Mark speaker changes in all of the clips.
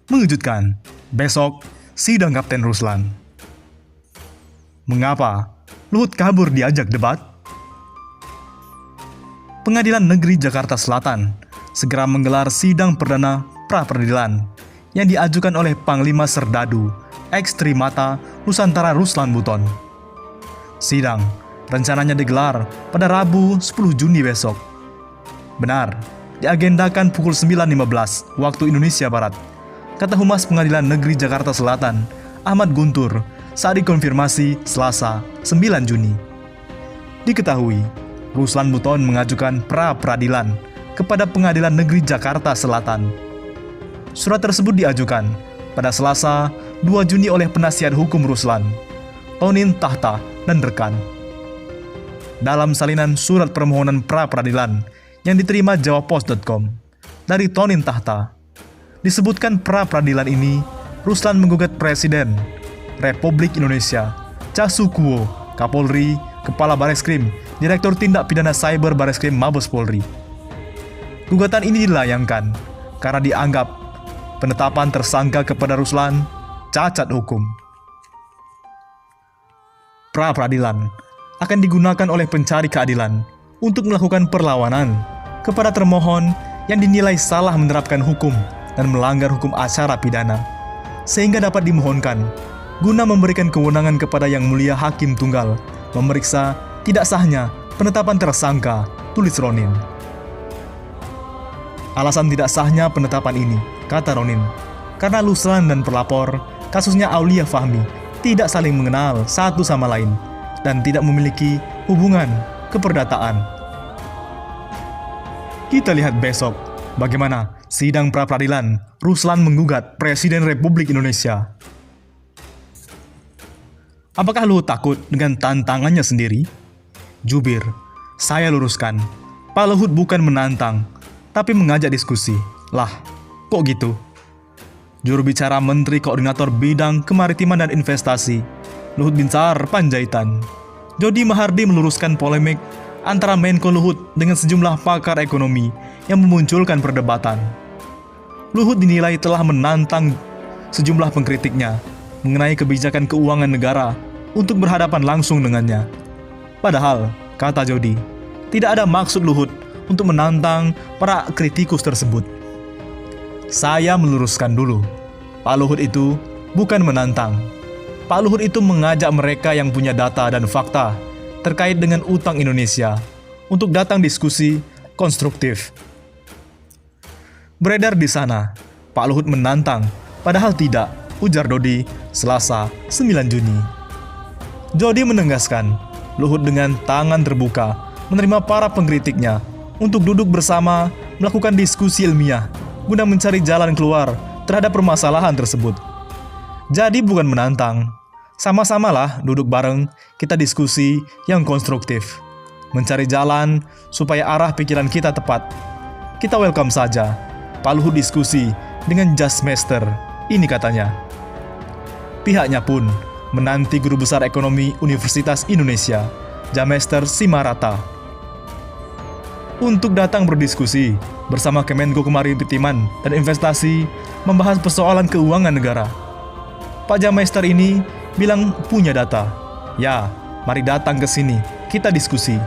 Speaker 1: Mengejutkan, besok sidang Kapten Ruslan. Mengapa Luhut kabur diajak debat? Pengadilan Negeri Jakarta Selatan segera menggelar sidang perdana pra-peradilan yang diajukan oleh Panglima Serdadu ex Trimata Nusantara Ruslan Buton. Sidang rencananya digelar pada Rabu 10 Juni besok. Benar, diagendakan pukul 9.15 waktu Indonesia Barat, kata Humas Pengadilan Negeri Jakarta Selatan, Ahmad Guntur, saat dikonfirmasi Selasa 9 Juni. Diketahui, Ruslan Buton mengajukan pra-peradilan kepada Pengadilan Negeri Jakarta Selatan. Surat tersebut diajukan pada Selasa 2 Juni oleh penasihat hukum Ruslan, Tonin Tahta dan rekan. Dalam salinan surat permohonan pra-peradilan yang diterima jawapos.com dari Tonin Tahta, disebutkan pra-peradilan ini Ruslan menggugat Presiden Republik Indonesia, Casukuwo, Kapolri, Kepala Bareskrim, Direktur Tindak Pidana Cyber Bareskrim Mabes Polri. Gugatan ini dilayangkan karena dianggap penetapan tersangka kepada Ruslan cacat hukum. Pra-peradilan akan digunakan oleh pencari keadilan untuk melakukan perlawanan kepada termohon yang dinilai salah menerapkan hukum dan melanggar hukum acara pidana, sehingga dapat dimohonkan guna memberikan kewenangan kepada Yang Mulia Hakim Tunggal memeriksa tidak sahnya penetapan tersangka, tulis Ronin. Alasan tidak sahnya penetapan ini, kata Ronin, karena Ruslan dan pelapor kasusnya Aulia Fahmi tidak saling mengenal satu sama lain dan tidak memiliki hubungan keperdataan. Kita lihat besok bagaimana sidang pra-peradilan Ruslan menggugat Presiden Republik Indonesia. Apakah Luhut takut dengan tantangannya sendiri? Jubir, saya luruskan, Pak Luhut bukan menantang, tapi mengajak diskusi. Lah, kok gitu? Juru bicara Menteri Koordinator Bidang Kemaritiman dan Investasi, Luhut Binsar Panjaitan, Jody Mahardi meluruskan polemik antara Menko Luhut dengan sejumlah pakar ekonomi yang memunculkan perdebatan. Luhut dinilai telah menantang sejumlah pengkritiknya mengenai kebijakan keuangan negara untuk berhadapan langsung dengannya. Padahal, kata Jody, tidak ada maksud Luhut untuk menantang para kritikus tersebut. Saya meluruskan dulu, Pak Luhut itu bukan menantang. Pak Luhut itu mengajak mereka yang punya data dan fakta terkait dengan utang Indonesia untuk datang diskusi konstruktif. Beredar di sana, Pak Luhut menantang, padahal tidak, ujar Dodi Selasa 9 Juni. Jody menegaskan, Luhut dengan tangan terbuka menerima para pengkritiknya untuk duduk bersama melakukan diskusi ilmiah guna mencari jalan keluar terhadap permasalahan tersebut. Jadi bukan menantang, sama-samalah duduk bareng, kita diskusi yang konstruktif, mencari jalan supaya arah pikiran kita tepat. Kita welcome saja, Pak Luhut diskusi dengan Jasmester, ini katanya. Pihaknya pun menanti Guru Besar Ekonomi Universitas Indonesia, Jamester Simarata, untuk datang berdiskusi bersama Kemenko Kemaritiman dan Investasi membahas persoalan keuangan negara. Pak Jamester ini bilang punya data. Ya, mari datang ke sini, kita diskusi.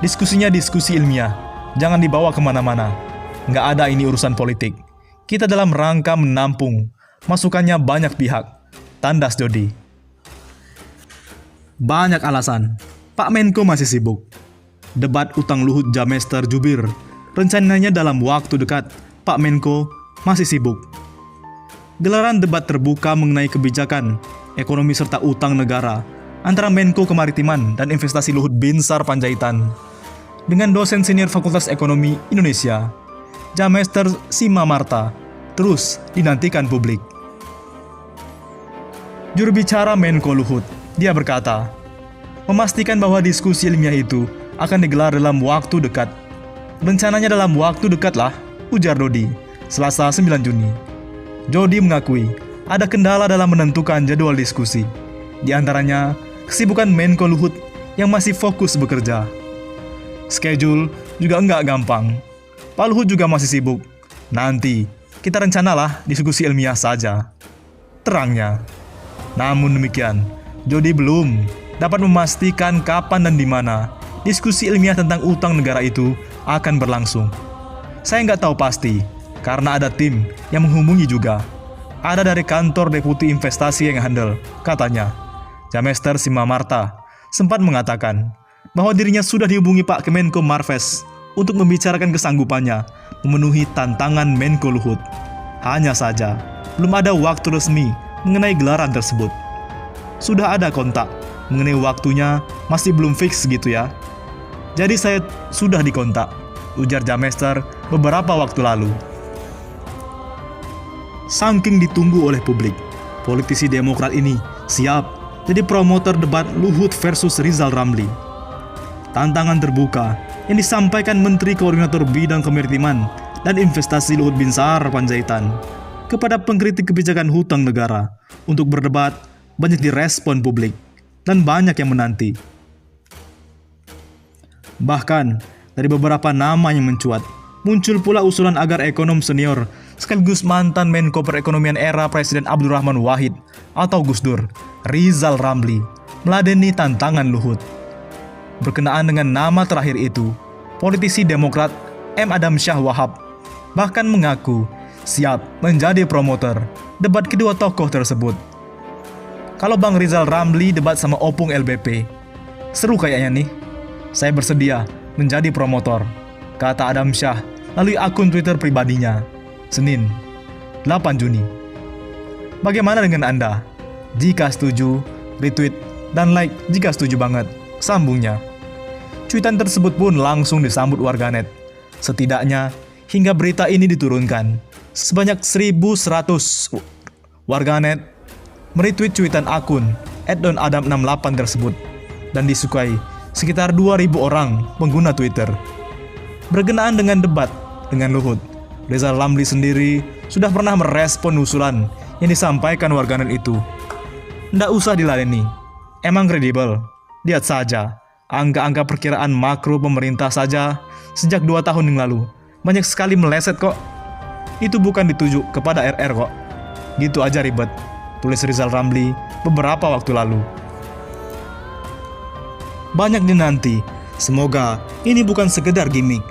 Speaker 1: Diskusinya diskusi ilmiah, jangan dibawa kemana-mana. Nggak ada ini urusan politik. Kita dalam rangka menampung masukannya banyak pihak, tandas Jody. Banyak alasan, Pak Menko masih sibuk. Debat utang Luhut Jamester Jubir, rencananya dalam waktu dekat, Pak Menko masih sibuk. Gelaran debat terbuka mengenai kebijakan, ekonomi serta utang negara antara Menko Kemaritiman dan Investasi Luhut Binsar Panjaitan dengan dosen senior Fakultas Ekonomi Indonesia, Jamester Sima Marta, terus dinantikan publik. Juru bicara Menko Luhut, dia berkata, memastikan bahwa diskusi ilmiah itu akan digelar dalam waktu dekat. Rencananya dalam waktu dekat lah, ujar Dodi, Selasa 9 Juni. Jody mengakui ada kendala dalam menentukan jadwal diskusi. Di antaranya, kesibukan Menko Luhut yang masih fokus bekerja. Schedule juga enggak gampang. Pak Luhut juga masih sibuk. Nanti Kita rencanalah diskusi ilmiah saja, terangnya. Namun demikian, Jody belum dapat memastikan kapan dan di mana diskusi ilmiah tentang utang negara itu akan berlangsung. Saya nggak tahu pasti, karena ada tim yang menghubungi juga. Ada dari kantor deputi investasi yang handle, katanya. Jamester Simamarta sempat mengatakan bahwa dirinya sudah dihubungi Pak Kemenko Marves untuk membicarakan kesanggupannya memenuhi tantangan Menko Luhut. Hanya saja, belum ada waktu resmi mengenai gelaran tersebut. Sudah ada kontak, mengenai waktunya masih belum fix gitu ya. Jadi saya sudah dikontak, ujar Jamester beberapa waktu lalu. Saking ditunggu oleh publik, politisi Demokrat ini siap jadi promotor debat Luhut versus Rizal Ramli. Tantangan terbuka yang disampaikan Menteri Koordinator Bidang Kemaritiman dan Investasi Luhut Binsar Panjaitan kepada pengkritik kebijakan hutang negara untuk berdebat banyak direspon publik dan banyak yang menanti. Bahkan dari beberapa nama yang mencuat, muncul pula usulan agar ekonom senior sekaligus mantan Menko Perekonomian era Presiden Abdurrahman Wahid atau Gus Dur, Rizal Ramli, meladeni tantangan Luhut. Berkenaan dengan nama terakhir itu, politisi Demokrat M. Adam Syah Wahab bahkan mengaku siap menjadi promotor debat kedua tokoh tersebut. Kalau Bang Rizal Ramli debat sama Opung LBP, seru kayaknya nih. Saya bersedia menjadi promotor, kata Adam Syah melalui akun Twitter pribadinya, Senin, 8 Juni. Bagaimana dengan Anda? Jika setuju, retweet, dan like jika setuju banget, sambungnya. Cuitan tersebut pun langsung disambut warganet. Setidaknya, hingga berita ini diturunkan, sebanyak 1.100 warganet meretweet cuitan akun @donadam68 tersebut dan disukai sekitar 2.000 orang pengguna Twitter. Berkenaan dengan debat dengan Luhut, Rizal Ramli sendiri sudah pernah merespon usulan yang disampaikan warganet itu. Nggak usah diladeni, emang kredibel. Lihat saja, angka-angka perkiraan makro pemerintah saja sejak 2 tahun yang lalu banyak sekali meleset kok. Itu bukan dituju kepada RR kok. Gitu aja ribet, tulis Rizal Ramli beberapa waktu lalu. Banyak dinanti, semoga ini bukan sekedar gimmick.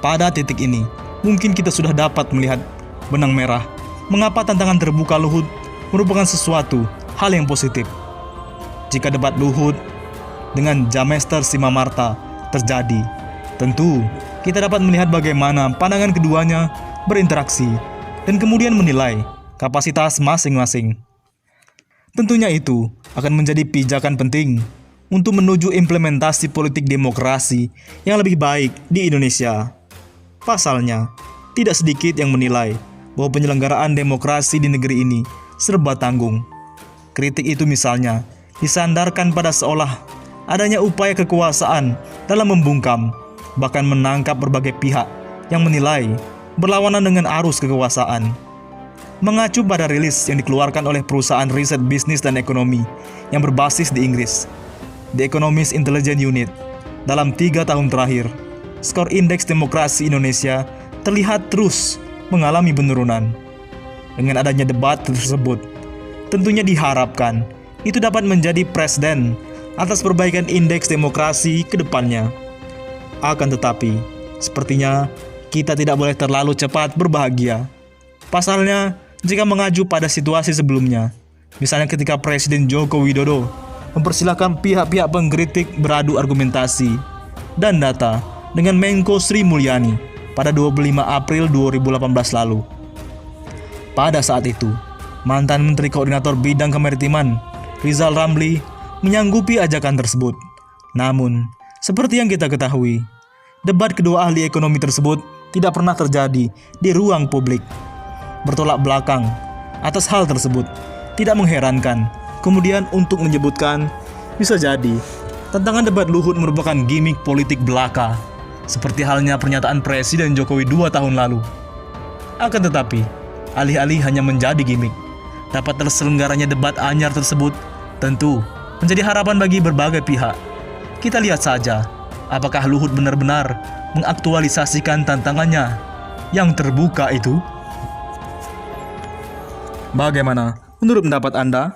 Speaker 1: Pada titik ini, mungkin kita sudah dapat melihat benang merah mengapa tantangan terbuka Luhut merupakan sesuatu hal yang positif. Jika debat Luhut dengan Jamester Simamarta terjadi, tentu kita dapat melihat bagaimana pandangan keduanya berinteraksi dan kemudian menilai kapasitas masing-masing. Tentunya itu akan menjadi pijakan penting untuk menuju implementasi politik demokrasi yang lebih baik di Indonesia. Pasalnya, tidak sedikit yang menilai bahwa penyelenggaraan demokrasi di negeri ini serba tanggung. Kritik itu misalnya disandarkan pada seolah adanya upaya kekuasaan dalam membungkam, bahkan menangkap berbagai pihak yang menilai berlawanan dengan arus kekuasaan. Mengacu pada rilis yang dikeluarkan oleh perusahaan riset bisnis dan ekonomi yang berbasis di Inggris, The Economist Intelligence Unit, dalam 3 tahun terakhir, skor indeks demokrasi Indonesia terlihat terus mengalami penurunan. Dengan adanya debat tersebut, tentunya diharapkan itu dapat menjadi presiden atas perbaikan indeks demokrasi ke depannya. Akan tetapi, sepertinya kita tidak boleh terlalu cepat berbahagia. Pasalnya, jika mengacu pada situasi sebelumnya, misalnya ketika Presiden Joko Widodo mempersilahkan pihak-pihak pengkritik beradu argumentasi dan data dengan Menko Sri Mulyani pada 25 April 2018 lalu. Pada saat itu, mantan Menteri Koordinator Bidang Kemaritiman Rizal Ramli menyanggupi ajakan tersebut. Namun, seperti yang kita ketahui, debat kedua ahli ekonomi tersebut tidak pernah terjadi di ruang publik. Bertolak belakang atas hal tersebut tidak mengherankan. Kemudian untuk menyebutkan, bisa jadi tantangan debat Luhut merupakan gimmick politik belaka, seperti halnya pernyataan Presiden Jokowi 2 tahun lalu. Akan tetapi, alih-alih hanya menjadi gimmick, dapat terselenggaranya debat anyar tersebut tentu menjadi harapan bagi berbagai pihak. Kita lihat saja, apakah Luhut benar-benar mengaktualisasikan tantangannya yang terbuka itu? Bagaimana menurut pendapat Anda?